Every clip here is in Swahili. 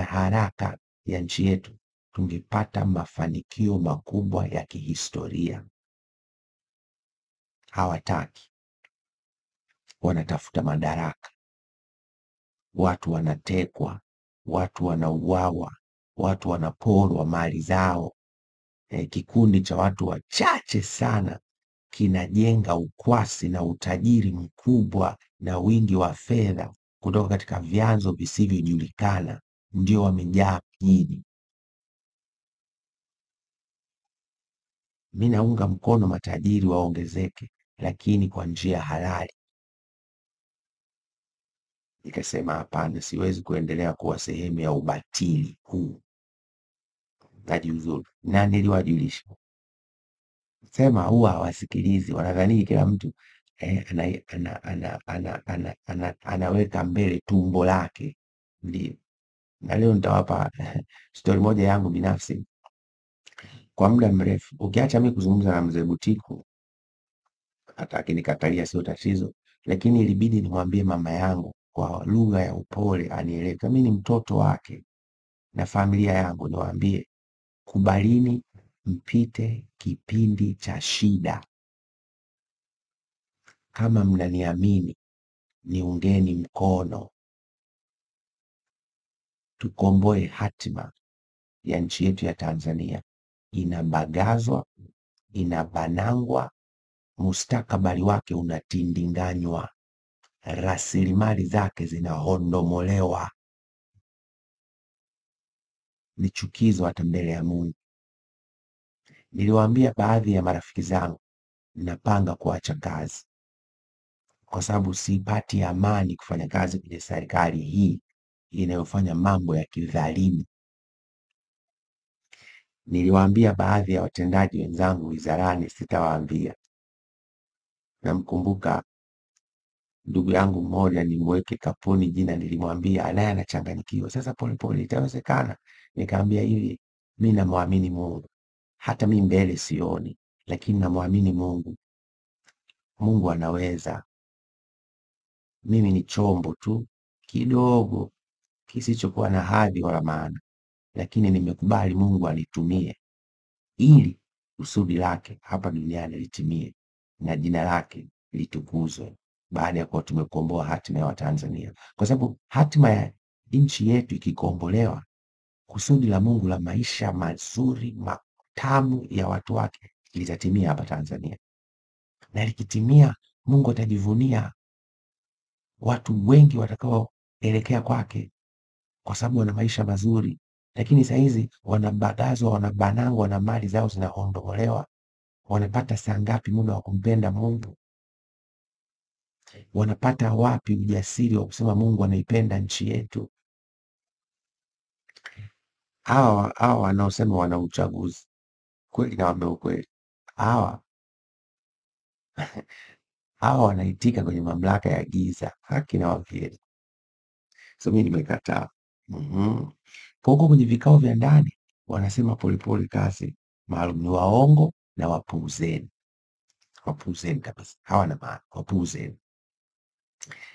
haraka ya nchi yetu, tungepata mafanikio makubwa ya kihistoria. Hawataki, wanatafuta madaraka, watu wanatekwa, watu wanauawa, watu wanaporwa mali zao. Kikundi cha watu wachache sana kinajenga ukwasi na utajiri mkubwa na wingi wa fedha kutoka katika vyanzo visivyojulikana, ndio wamejaa mjini. Mimi naunga mkono matajiri waongezeke, lakini kwa njia halali. Nikasema hapana, siwezi kuendelea kuwa sehemu ya ubatili huu, najiuzuru. Na niliwajulisha, sema huwa hawasikilizi, wanadhani kila mtu anaweka mbele tumbo lake. Ndio. Na leo nitawapa stori moja yangu binafsi. Kwa muda mrefu, ukiacha mimi kuzungumza na mzee Butiku, hata akinikatalia sio tatizo, lakini ilibidi nimwambie mama yangu kwa lugha ya upole anielewe. Mimi ni mtoto wake na familia yangu, niwaambie, kubalini mpite kipindi cha shida. Kama mnaniamini, niungeni mkono, tukomboe hatima ya nchi yetu ya Tanzania. Inabagazwa, inabanangwa, mustakabali wake unatindinganywa, rasilimali zake zinahondomolewa. Ni chukizo hata mbele ya Mungu. Niliwaambia baadhi ya marafiki zangu napanga kuacha kazi, kwa sababu sipati amani kufanya kazi kwenye serikali hii inayofanya mambo ya kidhalimu. Niliwaambia baadhi ya watendaji wenzangu wizarani, sitawaambia. Namkumbuka ndugu yangu mmoja, nimweke kapuni jina, nilimwambia naye anachanganyikiwa. Sasa polepole itawezekana. Nikamwambia hivi, mimi namwamini Mungu, hata mimi mbele sioni, lakini namwamini Mungu. Mungu anaweza. Mimi ni chombo tu kidogo kisichokuwa na hadhi wala maana, lakini nimekubali Mungu anitumie ili kusudi lake hapa duniani litimie na jina lake litukuzwe, baada ya kuwa tumekomboa hatima ya Watanzania. Kwa sababu hatima ya nchi yetu ikikombolewa, kusudi la Mungu la maisha mazuri matamu ya watu wake litatimia hapa Tanzania, na likitimia, Mungu atajivunia watu wengi watakaoelekea kwake, kwa sababu wana maisha mazuri. Lakini saa hizi wanabagazwa, wanabanangwa na mali zao zinahondomolewa. Wanapata saa ngapi muda wa kumpenda Mungu? Wanapata wapi ujasiri wa kusema Mungu anaipenda nchi yetu? Hawa wanaosema wana uchaguzi, kweli nawaambia ukweli, hawa wanaitika kwenye mamlaka ya giza. Haki na wavyeli. So mimi nimekataa. Kwa huko kwenye vikao vya ndani wanasema polepole kazi maalum, ni waongo na wapuuzeni. Wapuuzeni kabisa, hawana maana, wapuuzeni.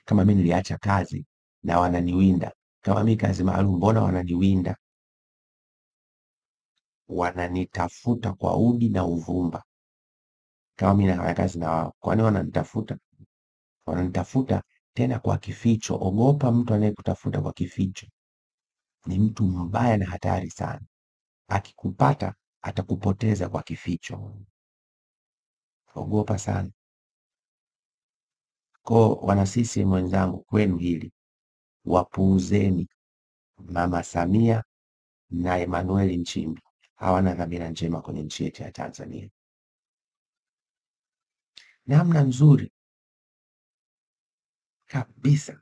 Kama mimi niliacha kazi na wananiwinda, kama mimi kazi maalum, mbona wananiwinda? Wananitafuta kwa udi na uvumba. Kama mimi nafanya kazi na wao, kwani wananitafuta? Wananitafuta tena kwa kificho. Ogopa mtu anayekutafuta kwa kificho, ni mtu mbaya na hatari sana. Akikupata atakupoteza kwa kificho. Ogopa sana. Kwa wana CCM wenzangu, kwenu hili, wapuuzeni. Mama Samia na Emmanuel Nchimbi hawana dhamira njema kwenye nchi yetu ya Tanzania. Namna nzuri kabisa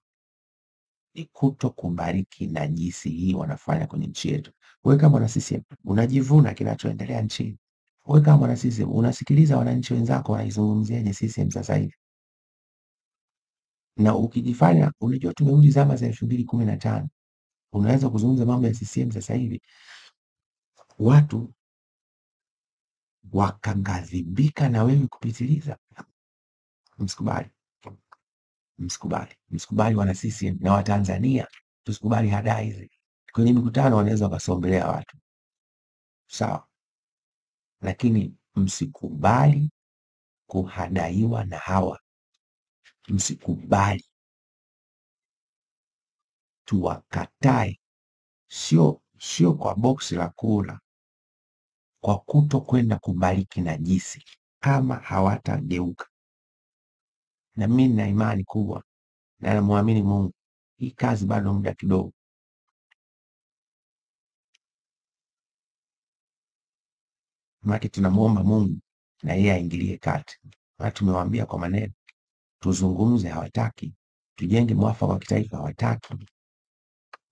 ni kuto kubariki najisi hii wanafanya kwenye nchi yetu. Wewe kama mwana CCM unajivuna kinachoendelea nchini. Wewe kama mwana CCM unasikiliza wananchi wenzako wanaizungumziaje CCM sasa hivi? Na ukijifanya unajua tumerudi zama za 2015, unaweza kuzungumza mambo ya CCM sasa hivi, watu wakaghadhibika na wewe kupitiliza. Msikubali. Msikubali wana CCM na Watanzania, tusikubali hadaa hizi. Kwenye mikutano wanaweza wakasombelea watu sawa, lakini msikubali kuhadaiwa na hawa, msikubali, tuwakatae, sio kwa boksi la kula, kwa kuto kwenda kubariki najisi kama hawatageuka. Na mimi nina imani kubwa na namwamini Mungu, hii kazi bado muda kidogo. Maana tunamuomba Mungu na yeye aingilie kati. Maana tumewaambia kwa maneno, tuzungumze, hawataki. Tujenge mwafaka wa kitaifa, hawataki.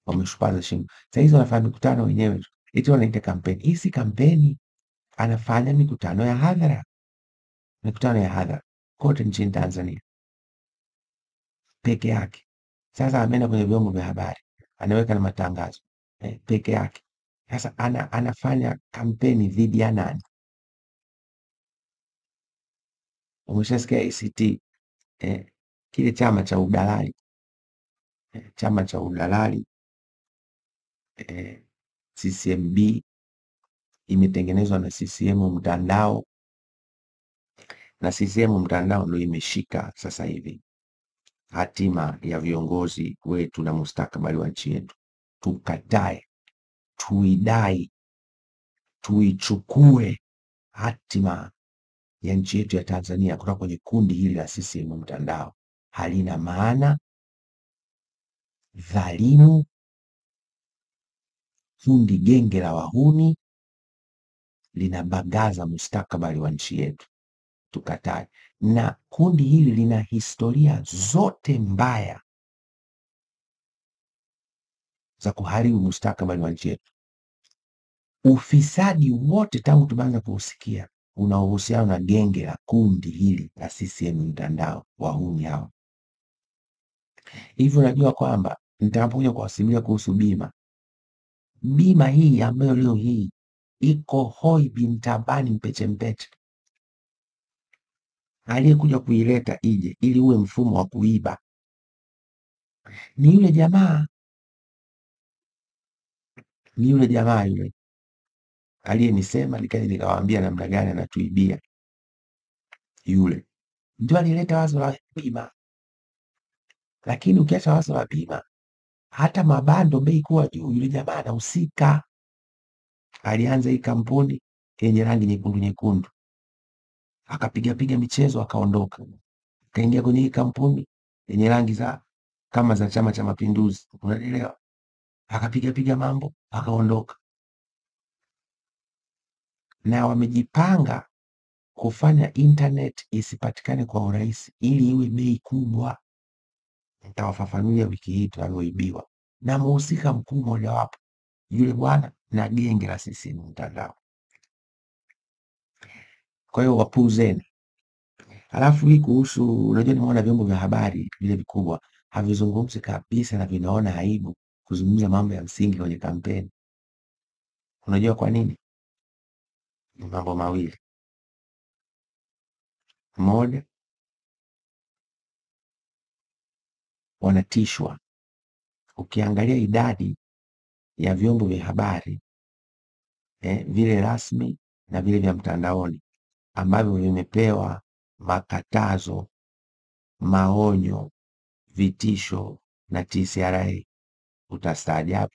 Wameshupaza shingo. Sasa hizo wanafanya mikutano wenyewe, eti wanaita kampeni. Hii si kampeni, anafanya mikutano ya hadhara, mikutano ya hadhara kote nchini Tanzania peke yake. Sasa ameenda kwenye vyombo vya habari, anaweka na matangazo peke yake. Sasa anafanya kampeni dhidi ya nani? Umeshasikia ACT, kile chama cha udalali, chama cha udalali CCMB imetengenezwa na CCM mtandao, na CCM mtandao ndio imeshika sasa hivi hatima ya viongozi wetu na mustakabali wa nchi yetu. Tukatae, tuidai, tuichukue hatima ya nchi yetu ya Tanzania kutoka kwenye kundi hili la CCM mtandao. Halina maana, dhalimu, kundi genge la wahuni, linabagaza mustakabali wa nchi yetu. Tukatae. Na kundi hili lina historia zote mbaya za kuharibu mustakabali wa nchi yetu. Ufisadi wote tangu tumeanza kuusikia una uhusiano na genge la kundi hili la CCM mtandao, wahuni hao. Hivyo najua kwamba nitakapokuja kuwasimulia kuhusu bima hii ambayo leo hii iko hoi bin tabani mpeche mpeche, aliyekuja kuileta ije ili uwe mfumo wa kuiba ni yule jamaa, yule aliyenisema, nikaja nikawaambia namna gani anatuibia. Yule ndio alileta wazo la bima. Lakini ukiacha wazo la bima, hata mabando bei kuwa juu, yule jamaa anahusika. Alianza hii kampuni yenye rangi nyekundu nyekundu, akapiga michezo akaondoka, akaingia kwenye hii kampuni yenye rangi za kama za Chama cha Mapinduzi, unaelewa, akapiga mambo akaondoka. Na wamejipanga kufanya internet isipatikane kwa urahisi ili iwe bei kubwa. Nitawafafanulia wiki hii tunavyoibiwa, na mhusika mkuu mojawapo yule bwana na genge la CCM mtandao. Kwa hiyo wapuuzeni. Alafu hii kuhusu, unajua nimeona vyombo vya habari vile vikubwa havizungumzi kabisa na vinaona aibu kuzungumza mambo ya msingi kwenye kampeni. Unajua kwa nini? Ni mambo mawili. Moja, wanatishwa. Ukiangalia idadi ya vyombo vya habari vile rasmi na vile vya mtandaoni ambavyo vimepewa makatazo, maonyo, vitisho na TCRA, utastaajabu.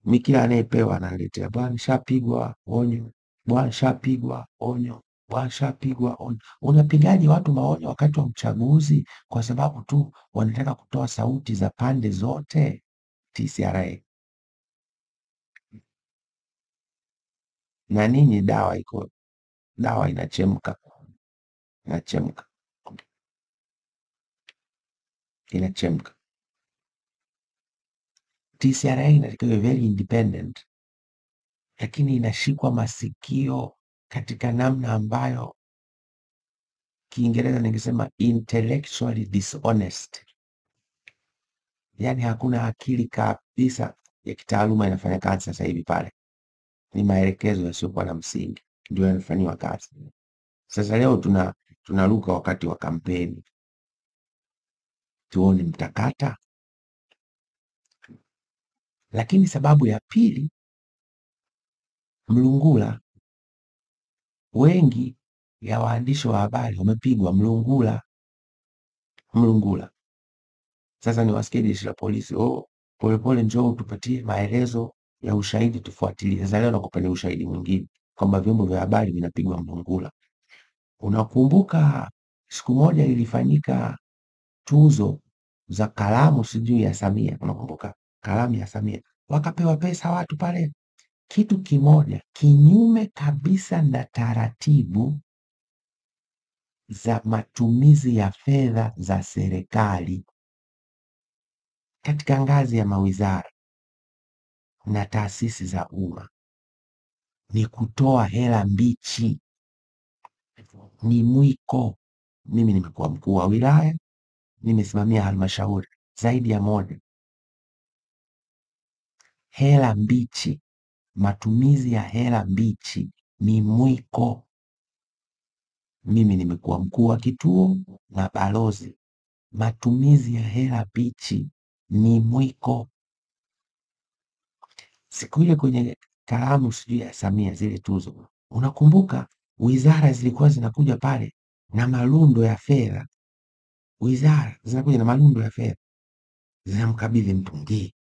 Mimi kila anayepewa analetea, bwana nishapigwa onyo, bwana nishapigwa onyo, bwana nishapigwa onyo. Unapigaje watu maonyo wakati wa uchaguzi kwa sababu tu wanataka kutoa sauti za pande zote? TCRA. Na ninyi dawa iko, dawa inachemka, inachemka. TCRA inatakiwa very independent, lakini inashikwa masikio katika namna ambayo Kiingereza ningesema intellectually dishonest. Yani hakuna akili kabisa ya kitaaluma inafanya kazi sasa hivi pale. Ni maelekezo yasiyokuwa na msingi ndio yanafanywa kazi. Sasa leo tunaruka wakati wa kampeni, tuone mtakata. Lakini sababu ya pili, mlungula. Wengi ya waandishi wa habari wamepigwa mlungula. Sasa niwasikie jeshi la polisi, Polepole njoo tupatie maelezo ya ushahidi tufuatilie. Sasa leo nakupeni ushahidi mwingine kwamba vyombo vya habari vinapigwa mlungula. Unakumbuka siku moja ilifanyika tuzo za kalamu sijui ya Samia, unakumbuka kalamu ya Samia, wakapewa pesa watu pale. Kitu kimoja kinyume kabisa na taratibu za matumizi ya fedha za serikali katika ngazi ya mawizara na taasisi za umma ni kutoa hela mbichi, ni mwiko. Mimi nimekuwa mkuu wa wilaya, nimesimamia halmashauri zaidi ya moja. Hela mbichi, matumizi ya hela mbichi ni mwiko. Mimi nimekuwa mkuu wa kituo na balozi. Matumizi ya hela mbichi ni mwiko. Siku ile kwenye kalamu sijui ya Samia, zile tuzo, unakumbuka wizara zilikuwa zinakuja pale na malundo ya fedha. Wizara zinakuja na malundo ya fedha, zinamkabidhi Mtungi.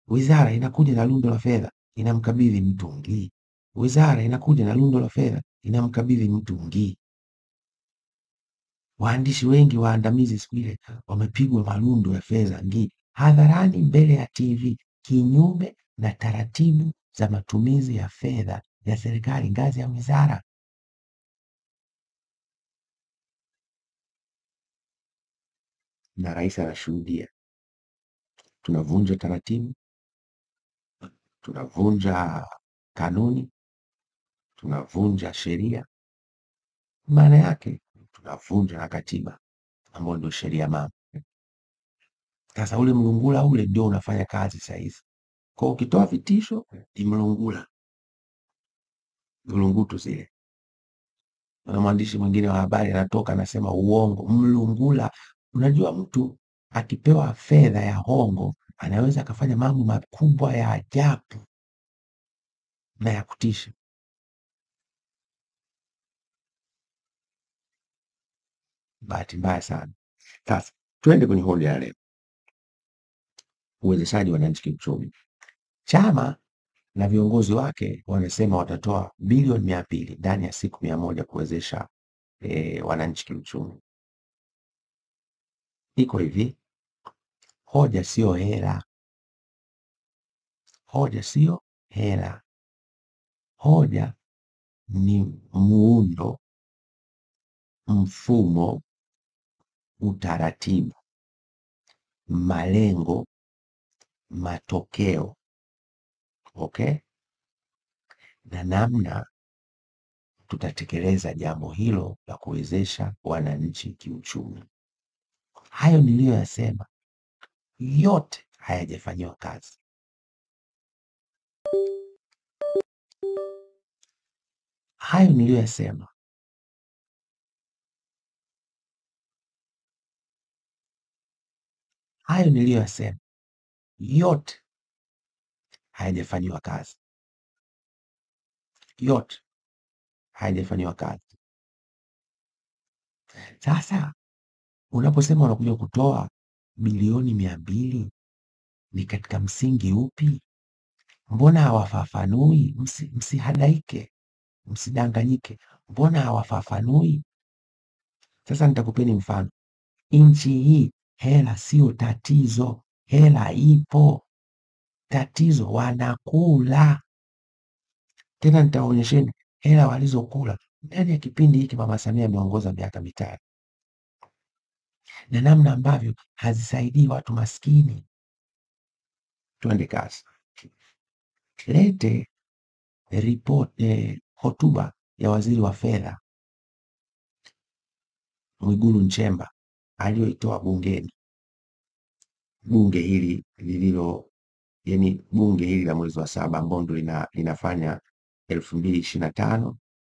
Wizara inakuja na lundo la fedha, inamkabidhi Mtungi. Wizara inakuja na lundo la fedha, inamkabidhi Mtungi. Waandishi wengi waandamizi siku ile wamepigwa malundo ya fedha hadharani mbele ya TV, kinyume na taratibu za matumizi ya fedha ya serikali ngazi ya wizara. Na rais anashuhudia. Tunavunja taratibu, tunavunja kanuni, tunavunja sheria. Maana yake tunavunja na katiba ambayo ndio sheria mama. Sasa ule mlungula ule ndio unafanya kazi sasa hivi. Kwa ukitoa vitisho ni mlungula, mlungutu zile. Na mwandishi mwingine wa habari anatoka anasema uongo, mlungula. Unajua mtu akipewa fedha ya hongo anaweza akafanya mambo makubwa ya ajabu na ya kutisha. Bahati mbaya sana. Sasa tuende kwenye hoja ya leo, uwezeshaji wananchi kiuchumi. Chama na viongozi wake wanasema watatoa bilioni 200 ndani ya siku 100 kuwezesha wananchi kiuchumi. Iko hivi, hoja sio hela. Hoja sio hela. Hoja ni muundo, mfumo, utaratibu, malengo, matokeo, okay, na namna tutatekeleza jambo hilo la kuwezesha wananchi kiuchumi. Hayo niliyoyasema yote hayajafanyiwa kazi. Hayo niliyoyasema yote hayajafanyiwa kazi. Yote hayajafanyiwa kazi. Sasa unaposema unakuja kutoa bilioni 200 ni katika msingi upi? Mbona hawafafanui? Msihadaike, msidanganyike. Mbona hawafafanui? Sasa nitakupeni mfano. Nchi hii hela sio tatizo, hela ipo. Tatizo wanakula. Tena nitaonyesheni hela walizokula ndani ya kipindi hiki Mama Samia ameongoza miaka 5, na namna ambavyo hazisaidii watu maskini. Tuende kazi. Lete hotuba ya waziri wa fedha Mwigulu Nchemba aliyoitoa bungeni. Bunge hili bunge hili la mwezi wa 7 ambao ndio linafanya 2025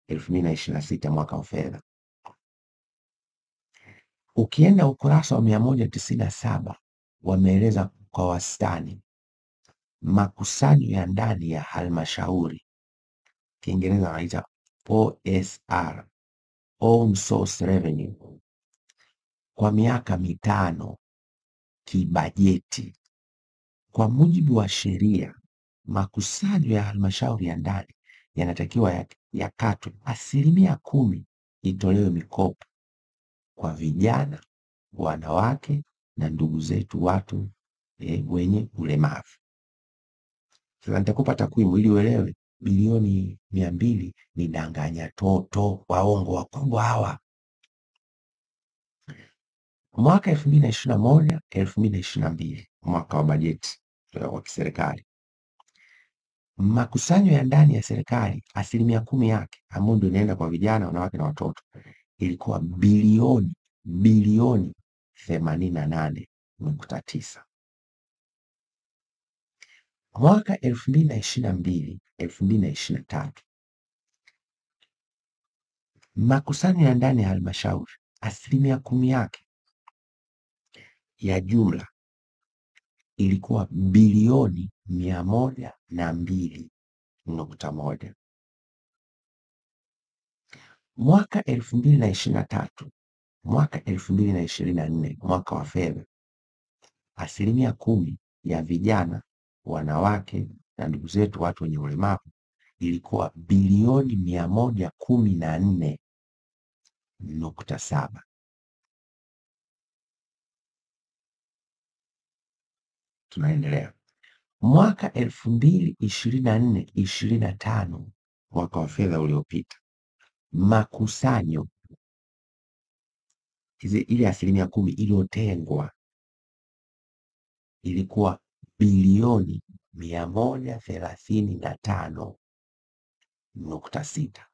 2026 mwaka wa fedha. Ukienda ukurasa wa 197 wameeleza kwa wastani makusanyo ya ndani ya halmashauri, Kiingereza wanaita OSR, Own Source Revenue, kwa miaka mitano kibajeti. Kwa mujibu wa sheria, makusanyo ya halmashauri ya ndani yanatakiwa yakatwe 10% itolewe mikopo kwa vijana, wanawake na ndugu zetu watu wenye ulemavu. Sasa nitakupa takwimu ili uelewe bilioni 200 ni danganya toto, waongo wakubwa hawa. Mwaka 2021 2022, mwaka wa bajeti wa kiserikali, makusanyo ya ndani ya serikali 10% yake ambayo ndio inaenda kwa vijana, wanawake na watoto ilikuwa bilioni 88.9. Mwaka 2022 2023, makusanyo ya ndani ya halmashauri 10% yake ya jumla ilikuwa bilioni 102.1. Mwaka 2023 mwaka 2024, mwaka wa fedha, 10% ya vijana, wanawake na ndugu zetu watu wenye ulemavu ilikuwa bilioni 114.7. Tunaendelea. Mwaka 2024-2025, mwaka wa fedha uliopita, makusanyo ile 10% iliyotengwa ilikuwa bilioni 135.6,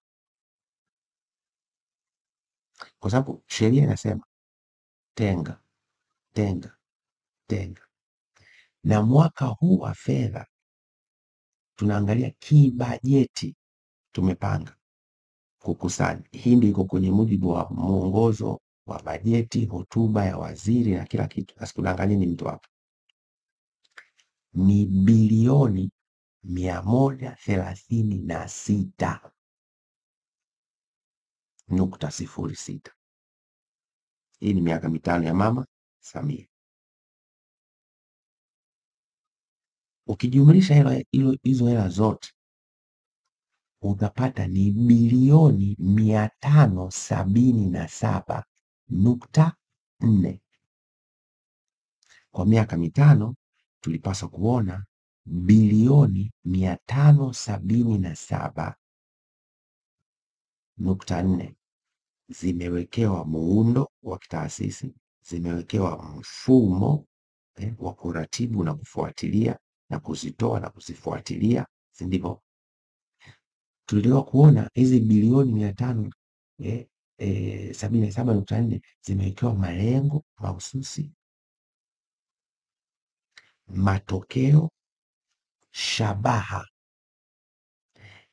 kwa sababu sheria inasema tenga tenga tenga. Na mwaka huu wa fedha tunaangalia kibajeti, tumepanga kukusanya. Hii ndio iko kwenye mujibu wa mwongozo wa bajeti, hotuba ya waziri na kila kitu. Asikudanganye ni mtu hapa. Ni bilioni 136.06. Hii ni miaka mitano ya Mama Samia. Ukijumlisha hizo hela zote utapata ni bilioni 577.4. Kwa miaka mitano tulipaswa kuona bilioni 577.4 zimewekewa muundo wa kitaasisi, zimewekewa mfumo wa kuratibu na kufuatilia na kuzitoa na kuzifuatilia, si ndivyo? Tuliwa kuona hizi bilioni 577.4 zimewekewa malengo mahususi, matokeo, shabaha,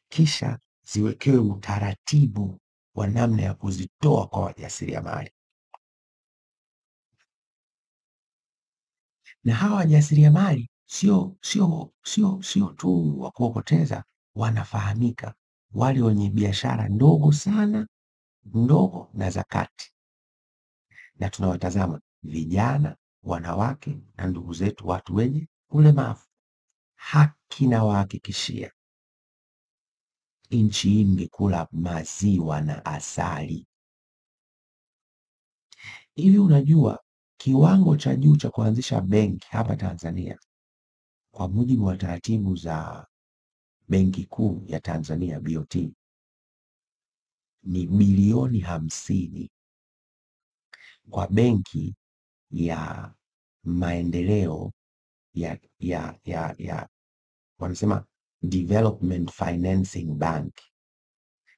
kisha ziwekewe utaratibu wa namna ya kuzitoa kwa wajasiriamali. Na hawa wajasiriamali sio tu wa kuokoteza, wanafahamika, wale wenye biashara ndogo sana, ndogo na za kati. Na tunawatazama vijana, wanawake na ndugu zetu watu wenye ulemavu. Haki na wahakikishia, nchi hii ingekula maziwa na asali. Hivi unajua kiwango cha juu cha kuanzisha benki hapa Tanzania kwa mujibu wa taratibu za Benki Kuu ya Tanzania BOT ni bilioni 50. Kwa benki ya maendeleo ya wanasema Development Financing Bank,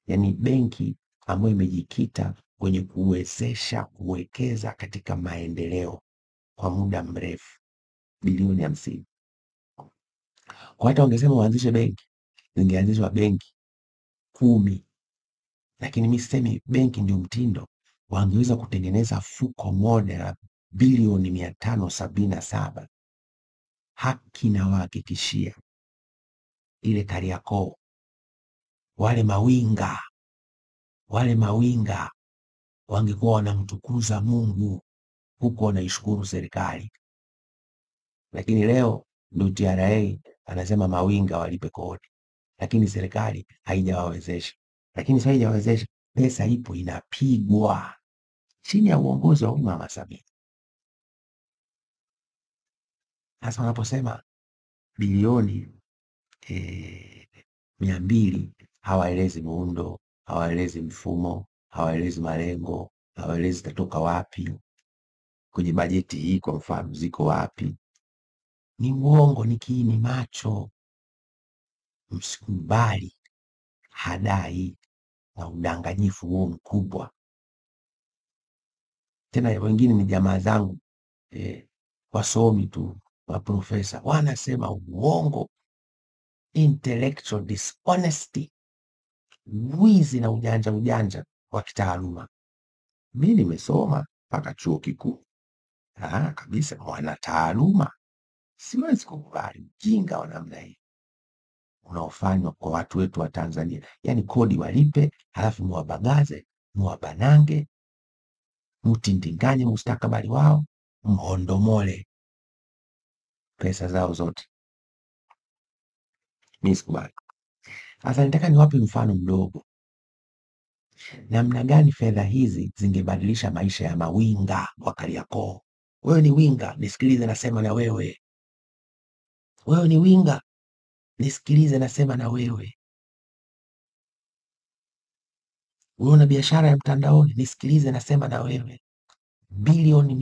yani benki ambayo imejikita kwenye kuwezesha kuwekeza katika maendeleo kwa muda mrefu, bilioni 50. Kwa hata wangesema waanzishe benki, zingeanzishwa benki 10, lakini mimi sisemi benki ndio mtindo. Wangeweza kutengeneza fuko moja la bilioni 577 haki nawahakikishia, ile Kariakoo, wale mawinga wangekuwa wanamtukuza Mungu huku wanaishukuru serikali. Lakini leo ndio TRA anasema mawinga walipe kodi, lakini serikali haijawawezesha. Lakini sasa haijawawezesha, pesa ipo inapigwa chini ya uongozi wa Mama Samia. Sasa wanaposema bilioni 200, hawaelezi muundo, hawaelezi mfumo, hawaelezi malengo, hawaelezi zitatoka wapi, kwenye bajeti hii kwa mfano ziko wapi. Ni uongo, ni kiini macho. Msikubali hadai na udanganyifu huo mkubwa. Tena wengine ni jamaa zangu wasomi tu, maprofesa, wanasema uongo, intellectual dishonesty, wizi na ujanja wa kitaaluma. Mimi nimesoma mpaka chuo kikuu kabisa, mwana taaluma. Siwezi kukubali ujinga wa namna hii unaofanywa kwa watu wetu wa Tanzania. Yani kodi walipe, halafu muwabagaze, muwabanange, mtindinganye mustakabali wao, mhondomole pesa zao zote. Mimi sikubali. Sasa nitaka niwape mfano mdogo namna gani fedha hizi zingebadilisha maisha ya mawinga wa Kariakoo. Wewe ni winga, nisikilize nasema na wewe. Wewe ni winga, nisikilize nasema na wewe. Wewe una biashara ya mtandaoni, nisikilize nasema na wewe. Bilioni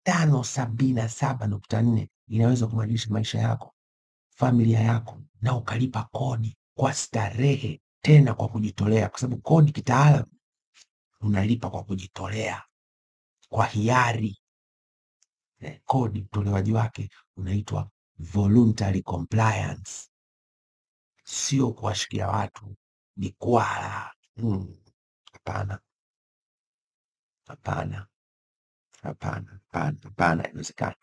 577.4 inaweza kubadilisha maisha yako, familia yako, na ukalipa kodi kwa starehe, tena kwa kujitolea, kwa sababu kodi kitaalamu unalipa kwa kujitolea, kwa hiari. Kodi utolewaji wake unaitwa voluntary compliance, sio kuwashikia watu mikwala. Hapana, hapana, hapana, hapana, haiwezekani.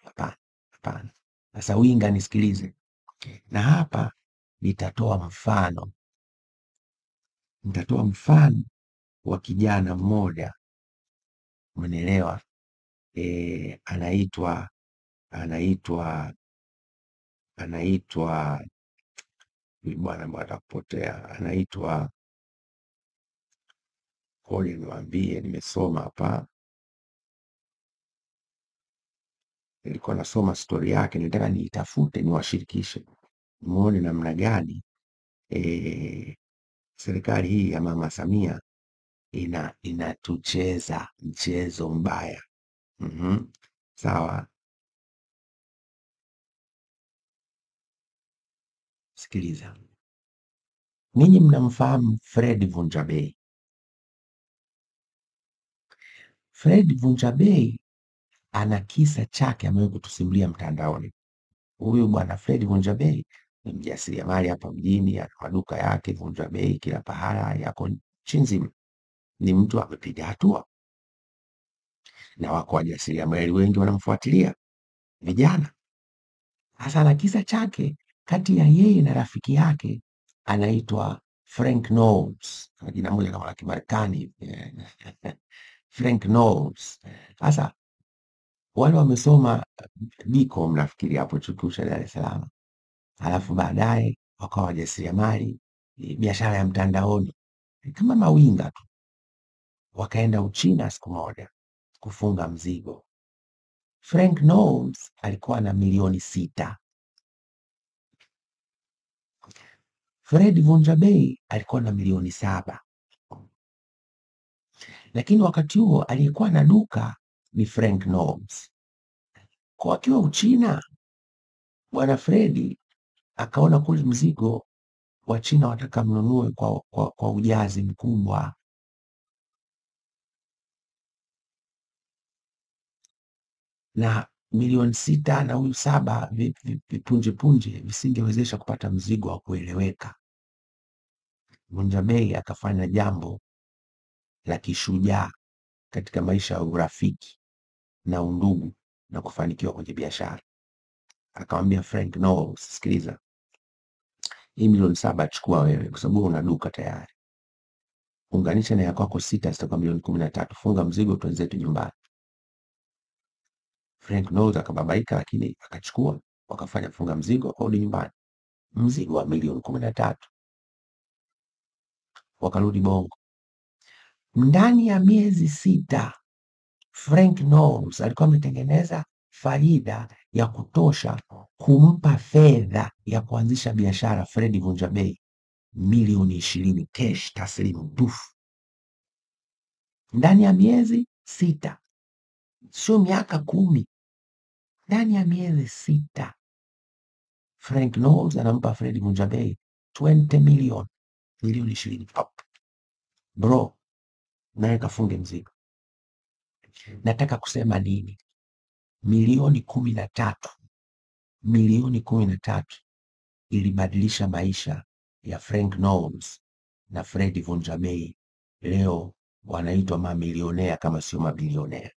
Hapana. Sasa winga, nisikilize, na hapa nitatoa mfano wa kijana mmoja, umeelewa? Anaitwa bwana atakupotea, anaitwa, ngoja niwaambie, nimesoma hapa, nilikuwa nasoma stori yake, nitaka niitafute niwashirikishe muone namna gani serikali hii ya Mama Samia inatucheza mchezo mbaya. Sawa, sikiliza. Ninyi mnamfahamu Fred Vunjabei? Fred Vunjabei ana kisa chake amewahi kutusimulia mtandaoni. Huyu bwana Fred Vunjabei ni mjasiriamali hapa mjini, ana maduka yake Vunjabei kila pahala, yako nchi nzima. Ni mtu amepiga hatua, na wako wajasiriamali wengi wanamfuatilia, vijana. Hasa ana kisa chake kati ya yeye na rafiki yake anaitwa Frank Knowles, jina moja kama la Kimarekani Frank Knowles. Sasa wale wamesoma BCom nafikiri hapo chuo kikuu cha Dar es Salaam, halafu baadaye wakawa wajasiriamali, biashara ya mtandaoni kama mawinga tu. Wakaenda Uchina siku moja kufunga mzigo. Frank Knowles alikuwa na milioni 6. Fred Vunjabei alikuwa na milioni 7. Lakini wakati huo aliyekuwa na duka ni Frank Knowles. Kwa wakiwa Uchina, bwana Fredi akaona kule mzigo wa China wataka mnunue kwa ujazi mkubwa, na milioni 6 na huyu 7 vipunje visingewezesha kupata mzigo wa kueleweka. Vunjabei akafanya jambo la kishujaa katika maisha ya urafiki na undugu na kufanikiwa kwenye biashara. akamwambia Frank Knowles, sikiliza, hii milioni 7 chukua wewe, kwa sababu una duka tayari, unganisha na ya kwako 6 zitakuwa milioni 13, funga mzigo tuenzetu nyumbani. Frank Knowles akababaika, lakini akachukua, wakafanya funga mzigo, wakarudi nyumbani, mzigo wa milioni 13, wakarudi Bongo. Ndani ya miezi 6 Frank Knowles alikuwa ametengeneza faida ya kutosha kumpa fedha ya kuanzisha biashara Fred Vunjabei milioni 20 cash taslimu tufu, ndani ya miezi 6, sio miaka 10. Ndani ya miezi 6 Frank Knowles anampa Fred Vunjabei 20 milioni 20. Bro, naye kafunge mzigo. Nataka kusema nini? Milioni 13 ilibadilisha maisha ya Frank Knowles na Fred Vunjabei. Leo wanaitwa mamilionea kama sio mabilionea.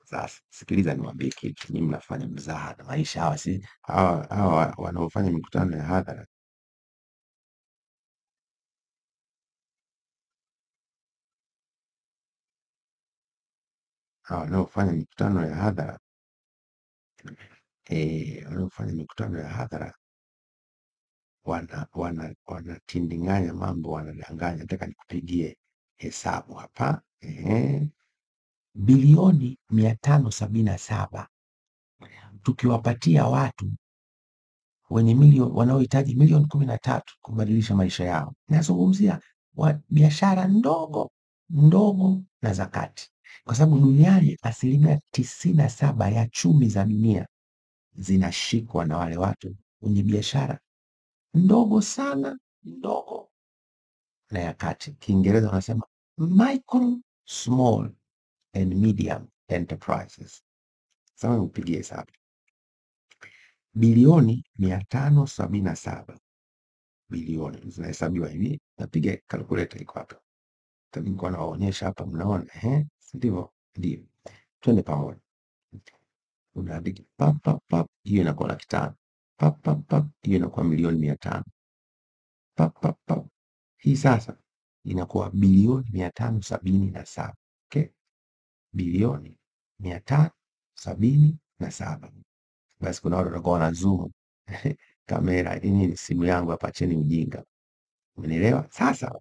Sasa sikiliza, niwaambie kitu, mimi mnafanya mzaha na maisha. Hawa wanaofanya mikutano ya hadhara, wanaofanya mikutano ya hadhara wanatindinganya mambo, wanadanganya. Nataka nikupigie hesabu hapa. Bilioni 577 tukiwapatia watu wenye wanaohitaji milioni 13 kubadilisha maisha yao. Nazungumzia biashara ndogo na za kati, kwa sababu duniani 97% ya chumi za dunia zinashikwa na wale watu wenye biashara ndogo sana, ndogo na ya kati. Kiingereza wanasema micro, small and medium enterprises. Sasa upigie hesabu. Bilioni 577 bilioni zinahesabiwa hivi, napiga calculator iko hapa. Nilikuwa nawaonyesha hapa, mnaona ndivyo? Ndio. Twende pamoja. Unaandika pap pap pap, hiyo inakuwa 500,000. Pap pap pap, hiyo inakuwa milioni 500. Pap pap pap, hii sasa inakuwa bilioni 577. Okay? Bilioni 577. Basi kuna watu watakuwa wana zoom kamera ni simu yangu hapa, cheni ujinga. Umenielewa? Sasa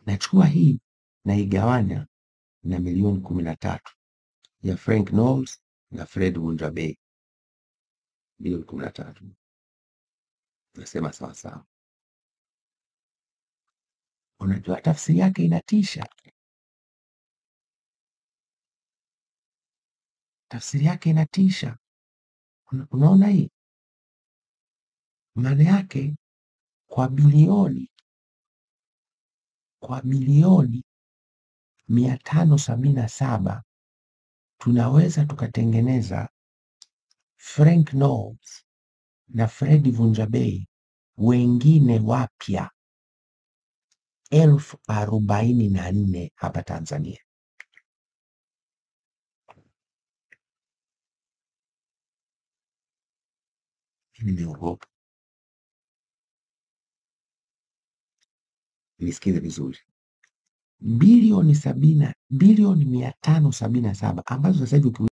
nachukua hii na igawanya na milioni 13 ya Frank Knowles na Fred Vunjabei, milioni 13. Nasema sawa sawa. Unajua tafsiri yake inatisha. Tafsiri yake inatisha. Unaona hii? Maana yake kwa bilioni 577 tunaweza tukatengeneza Frank Knowles na Fred Vunjabei wengine wapya 44,000 hapa Tanzania. Nimeogopa. Nisikize vizuri. Bilioni 577 ambazo sasa hivi